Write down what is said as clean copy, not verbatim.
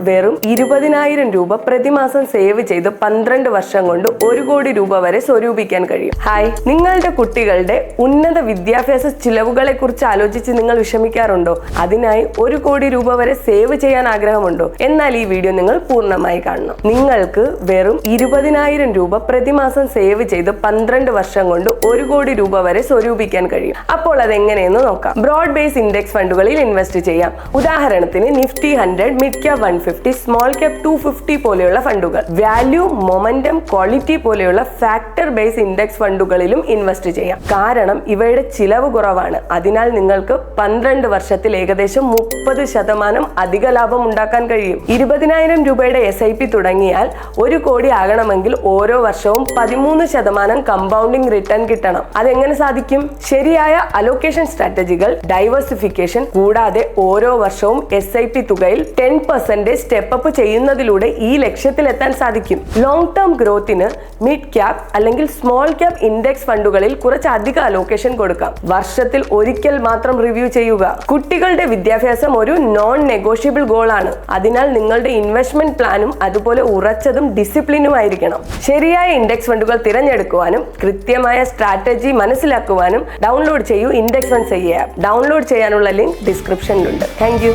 വെറും 20,000 രൂപ പ്രതിമാസം സേവ് ചെയ്ത് 12 വർഷം കൊണ്ട് 1 കോടി രൂപ വരെ സ്വരൂപിക്കാൻ കഴിയും. ഹായ്, നിങ്ങളുടെ കുട്ടികളുടെ ഉന്നത വിദ്യാഭ്യാസ ചിലവുകളെ കുറിച്ച് ആലോചിച്ച് നിങ്ങൾ വിഷമിക്കാറുണ്ടോ? അതിനായി 1 കോടി രൂപ വരെ സേവ് ചെയ്യാൻ ആഗ്രഹമുണ്ടോ? എന്നാൽ ഈ വീഡിയോ നിങ്ങൾ പൂർണ്ണമായി കാണണം. നിങ്ങൾക്ക് വെറും 20,000 രൂപ പ്രതിമാസം സേവ് ചെയ്ത് 12 വർഷം കൊണ്ട് 1 കോടി രൂപ വരെ സ്വരൂപിക്കാൻ കഴിയും. അപ്പോൾ അതെങ്ങനെയെന്ന് നോക്കാം. ബ്രോഡ് ബേസ് ഇൻഡെക്സ് ഫണ്ടുകളിൽ ഇൻവെസ്റ്റ് ചെയ്യാം. ഉദാഹരണത്തിന് Nifty 100, mid cap 150, small cap 250 പോലെയുള്ള ഫണ്ടുകൾ. വാല്യൂ, മൊമെന്റം, ക്വാളിറ്റി പോലെയുള്ള ഫാക്ടർ ബേസ് ഇൻഡെക്സ് ഫണ്ടുകളിലും ഇൻവെസ്റ്റ് ചെയ്യാം. കാരണം ഇവയുടെ ചിലവ് കുറവാണ്. അതിനാൽ നിങ്ങൾക്ക് 12 വർഷത്തിൽ ഏകദേശം 30% അധിക ലാഭം ഉണ്ടാക്കാൻ കഴിയും. 20,000 രൂപയുടെ SIP തുടങ്ങിയാൽ 1 കോടി ആകണമെങ്കിൽ ഓരോ വർഷവും 13% കമ്പൗണ്ടിംഗ് റിട്ടേൺ കിട്ടണം. അതെങ്ങനെ സാധിക്കും? ശരിയായ അലോക്കേഷൻ സ്ട്രാറ്റജികൾ, ഡൈവേഴ്സിഫിക്കേഷൻ, കൂടാതെ ഓരോ വർഷവും SIP തുകയിൽ 10% സ്റ്റെപ്പ് അപ്പ് ചെയ്യുന്നതിലൂടെ ഈ ലക്ഷ്യത്തിലെത്താൻ സാധിക്കും. ലോങ് ടേം ഗ്രോത്തിന് മിഡ് ക്യാപ് അല്ലെങ്കിൽ സ്മോൾ ക്യാപ് ഇൻഡെക്സ് ഫണ്ടുകളിൽ കുറച്ച് അധിക അലോക്കേഷൻ കൊടുക്കാം. വർഷത്തിൽ ഒരിക്കൽ മാത്രം റിവ്യൂ ചെയ്യുക. കുട്ടികളുടെ വിദ്യാഭ്യാസം ഒരു നോൺ നെഗോഷ്യബിൾ ഗോൾ ആണ്. അതിനാൽ നിങ്ങളുടെ ഇൻവെസ്റ്റ്മെന്റ് പ്ലാനും അതുപോലെ ഉറച്ചതും ഡിസിപ്ലിനും ആയിരിക്കണം. ശരിയായ ഇൻഡെക്സ് ഫണ്ടുകൾ തിരഞ്ഞെടുക്കുവാനും കൃത്യമായ സ്ട്രാറ്റജി മനസ്സിലാക്കുവാനും ഡൗൺലോഡ് ചെയ്യൂ ഇൻഡെക്സ് ഫണ്ട്സ് ആപ്പ്. ഡൗൺലോഡ് ചെയ്യാനുള്ള ലിങ്ക് ഡിസ്ക്രിപ്ഷനിലുണ്ട്. Thank U.